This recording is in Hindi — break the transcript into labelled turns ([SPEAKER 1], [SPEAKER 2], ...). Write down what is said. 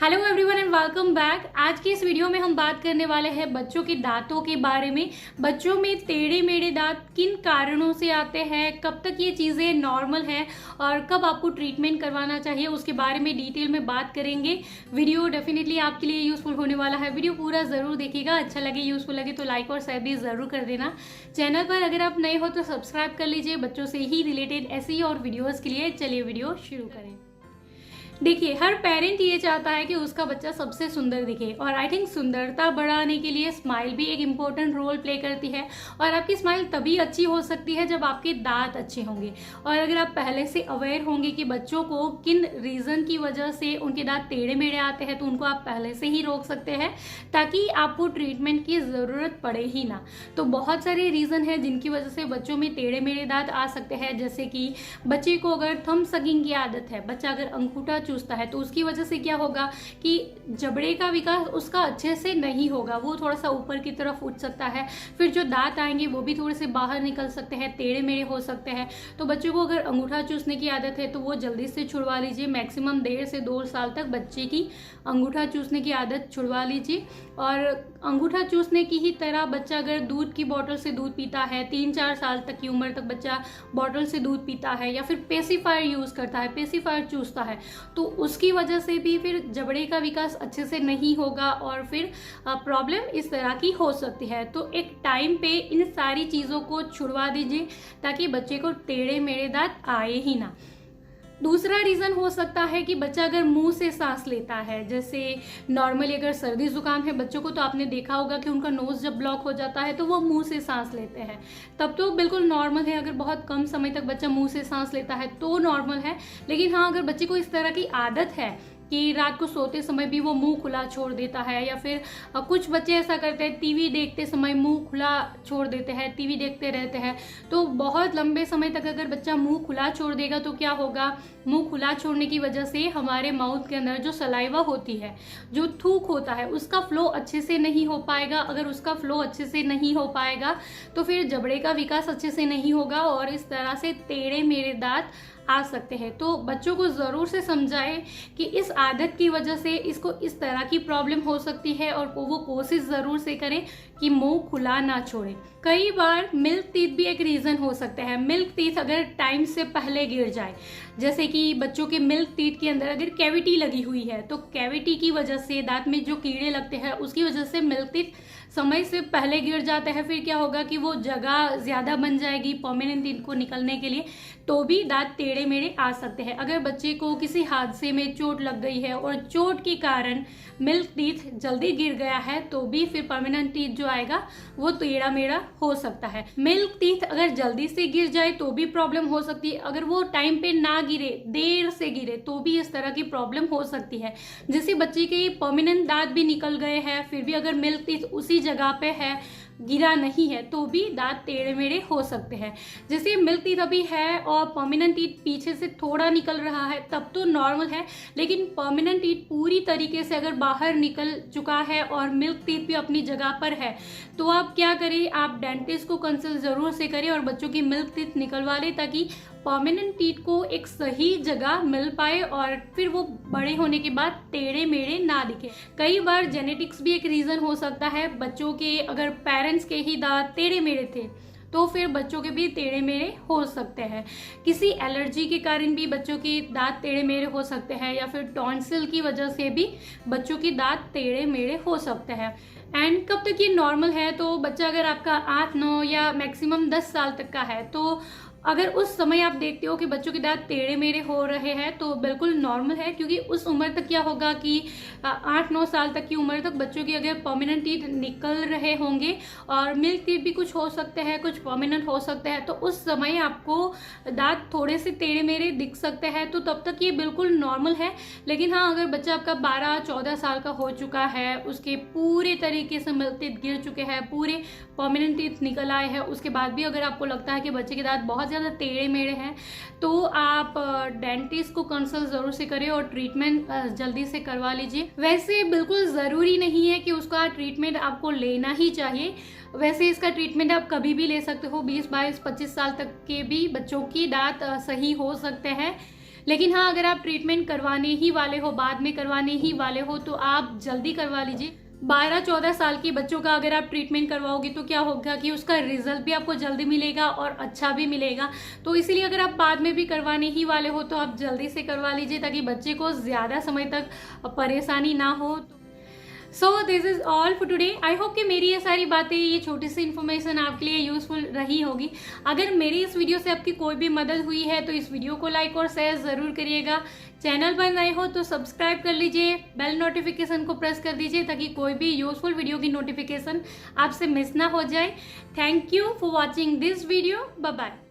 [SPEAKER 1] Hello everyone and welcome back. आज की इस वीडियो में हम बात करने वाले हैं बच्चों के दांतों के बारे में। बच्चों में टेढ़े मेढ़े दांत किन कारणों से आते हैं, कब तक ये चीज़ें नॉर्मल है और कब आपको ट्रीटमेंट करवाना चाहिए, उसके बारे में डिटेल में बात करेंगे। वीडियो डेफिनेटली आपके लिए यूजफुल होने वाला है। वीडियो पूरा ज़रूर देखिएगा। अच्छा लगे, यूजफुल लगे तो लाइक और शेयर भी ज़रूर कर देना। चैनल पर अगर आप नए हो तो सब्सक्राइब कर लीजिए बच्चों से ही रिलेटेड ऐसी ही और वीडियोज़ के लिए। चलिए वीडियो शुरू करें। देखिए, हर पेरेंट ये चाहता है कि उसका बच्चा सबसे सुंदर दिखे और आई थिंक सुंदरता बढ़ाने के लिए स्माइल भी एक इम्पोर्टेंट रोल प्ले करती है। और आपकी स्माइल तभी अच्छी हो सकती है जब आपके दांत अच्छे होंगे। और अगर आप पहले से अवेयर होंगे कि बच्चों को किन रीज़न की वजह से उनके दांत टेढ़े मेढ़े आते हैं तो उनको आप पहले से ही रोक सकते हैं ताकि आपको ट्रीटमेंट की ज़रूरत पड़े ही ना। तो बहुत सारे रीज़न है जिनकी वजह से बच्चों में टेढ़े मेढ़े दांत आ सकते हैं। जैसे कि बच्चे को अगर थंब सगिंग की आदत है, बच्चा अगर अंगूठा चूसता है तो उसकी वजह से क्या होगा कि जबड़े का विकास उसका अच्छे से नहीं होगा, वो थोड़ा सा ऊपर की तरफ उठ सकता है। फिर जो दांत आएंगे वो भी थोड़े से बाहर निकल सकते हैं, टेढ़े मेढ़े हो सकते हैं। तो बच्चों को अगर अंगूठा चूसने की आदत है तो वो जल्दी से छुड़वा लीजिए। मैक्सिमम 1.5 से 2 साल तक बच्चे की अंगूठा चूसने की आदत छुड़वा लीजिए। और अंगूठा चूसने की ही तरह बच्चा अगर दूध की बोतल से दूध पीता है, 3-4 साल तक की उम्र तक बच्चा बोतल से दूध पीता है या फिर पेसिफायर यूज़ करता है, पेसिफायर चूसता है, तो उसकी वजह से भी फिर जबड़े का विकास अच्छे से नहीं होगा और फिर प्रॉब्लम इस तरह की हो सकती है। तो एक टाइम पे इन सारी चीज़ों को छुड़वा दीजिए ताकि बच्चे को टेढ़े मेढ़े दांत आए ही ना। दूसरा रीज़न हो सकता है कि बच्चा अगर मुंह से सांस लेता है। जैसे नॉर्मली अगर सर्दी जुकाम है बच्चों को तो आपने देखा होगा कि उनका नोज़ जब ब्लॉक हो जाता है तो वो मुंह से सांस लेते हैं, तब तो बिल्कुल नॉर्मल है। अगर बहुत कम समय तक बच्चा मुंह से सांस लेता है तो नॉर्मल है। लेकिन हाँ, अगर बच्चे को इस तरह की आदत है कि रात को सोते समय भी वो मुंह खुला छोड़ देता है, या फिर कुछ बच्चे ऐसा करते हैं टीवी देखते समय मुंह खुला छोड़ देते हैं, टीवी देखते रहते हैं, तो बहुत लंबे समय तक अगर बच्चा मुंह खुला छोड़ देगा तो क्या होगा, मुंह खुला छोड़ने की वजह से हमारे माउथ के अंदर जो सलाइवा होती है, जो थूक होता है, उसका फ्लो अच्छे से नहीं हो पाएगा। अगर उसका फ्लो अच्छे से नहीं हो पाएगा तो फिर जबड़े का विकास अच्छे से नहीं होगा और इस तरह से टेढ़े मेढ़े दांत आ सकते हैं। तो बच्चों को ज़रूर से समझाएं कि इस आदत की वजह से इसको इस तरह की प्रॉब्लम हो सकती है और वो कोशिश ज़रूर से करें कि मुंह खुला ना छोड़ें। कई बार मिल्क टीथ भी एक रीज़न हो सकता है। मिल्क टीथ अगर टाइम से पहले गिर जाए, जैसे कि बच्चों के मिल्क टीथ के अंदर अगर कैविटी लगी हुई है तो कैविटी की वजह से दांत में जो कीड़े लगते हैं उसकी वजह से मिल्क टीथ समय से पहले गिर जाते हैं। फिर क्या होगा कि वो जगह ज़्यादा बन जाएगी परमानेंट टीथ को निकलने के लिए, तो भी दांत टेढ़े मेढ़े आ सकते हैं। अगर बच्चे को किसी हादसे में चोट लग गई है और चोट के कारण मिल्क टीथ जल्दी गिर गया है तो भी फिर परमानेंट टीथ जो आएगा वो टेढ़ा मेढ़ा हो सकता है। मिल्क टीथ अगर जल्दी से गिर जाए तो भी प्रॉब्लम हो सकती है। अगर वो टाइम पे ना गिरे, देर से गिरे, तो भी इस तरह की प्रॉब्लम हो सकती है। जैसे बच्चे के परमानेंट दांत भी निकल गए हैं फिर भी अगर मिल्क टीथ उसी जगह पे है, गिरा नहीं है, तो भी दांत टेढ़े मेढ़े हो सकते हैं। जैसे मिल्क टीथ अभी है और परमानेंट टीथ पीछे से थोड़ा निकल रहा है तब तो नॉर्मल है, लेकिन परमानेंट टीथ पूरी तरीके से अगर बाहर निकल चुका है और मिल्क टीथ भी अपनी जगह पर है तो आप क्या करें, आप डेंटिस्ट को कंसल्ट ज़रूर से करें और बच्चों की मिल्क टीथ निकलवा लें ताकि परमानेंट टीथ को एक सही जगह मिल पाए और फिर वो बड़े होने के बाद टेढ़े मेढ़े ना दिखे। कई बार जेनेटिक्स भी एक रीज़न हो सकता है। बच्चों के अगर पेरेंट्स के ही दांत टेढ़े मेढ़े थे तो फिर बच्चों के भी टेढ़े मेढ़े हो सकते हैं। किसी एलर्जी के कारण भी बच्चों के दांत टेढ़े मेढ़े हो सकते हैं, या फिर टॉन्सिल की वजह से भी बच्चों के दांत टेढ़े मेढ़े हो सकते हैं। एंड कब तक ये नॉर्मल है, तो बच्चा अगर आपका 8-9 या मैक्सिमम 10 साल तक का है तो अगर उस समय आप देखते हो कि बच्चों के दांत टेढ़े मेढ़े हो रहे हैं तो बिल्कुल नॉर्मल है, क्योंकि उस उम्र तक क्या होगा कि 8-9 साल तक की उम्र तक बच्चों की अगर परमानेंट टीथ निकल रहे होंगे और मिल्क टीथ भी कुछ हो सकते हैं, कुछ परमानेंट हो सकते हैं, तो उस समय आपको दांत थोड़े से टेढ़े मेढ़े दिख सकते हैं, तो तब तक ये बिल्कुल नॉर्मल है। लेकिन हाँ, अगर बच्चा आपका 12-14 साल का हो चुका है, उसके पूरे तरीके से मिल्क टीथ गिर चुके हैं, पूरे परमानेंट टीथ निकल आए हैं, उसके बाद भी अगर आपको लगता है कि बच्चे के दांत बहुत ज़्यादा टेढ़े मेढ़े हैं तो आप डेंटिस्ट को कंसल्ट ज़रूर से करें और ट्रीटमेंट जल्दी से करवा लीजिए। वैसे बिल्कुल ज़रूरी नहीं है कि उसका ट्रीटमेंट आपको लेना ही चाहिए। वैसे इसका ट्रीटमेंट आप कभी भी ले सकते हो। 20-22-25 साल तक के भी बच्चों की दांत सही हो सकते हैं। लेकिन हाँ, अगर आप ट्रीटमेंट करवाने ही वाले हो, बाद में करवाने ही वाले हो, तो आप जल्दी करवा लीजिए। 12-14 साल के बच्चों का अगर आप ट्रीटमेंट करवाओगे तो क्या होगा कि उसका रिजल्ट भी आपको जल्दी मिलेगा और अच्छा भी मिलेगा। तो इसीलिए अगर आप बाद में भी करवाने ही वाले हो तो आप जल्दी से करवा लीजिए, ताकि बच्चे को ज़्यादा समय तक परेशानी ना हो। So this is all for today. I hope कि मेरी ये सारी बातें, ये छोटी सी इन्फॉर्मेशन आपके लिए यूज़फुल रही होगी। अगर मेरी इस वीडियो से आपकी कोई भी मदद हुई है तो इस वीडियो को लाइक और शेयर ज़रूर करिएगा। चैनल पर नए हो तो सब्सक्राइब कर लीजिए, बेल नोटिफिकेशन को प्रेस कर दीजिए ताकि कोई भी यूज़फुल वीडियो की नोटिफिकेशन आपसे मिस ना हो जाए। Thank you for watching this video. Bye bye.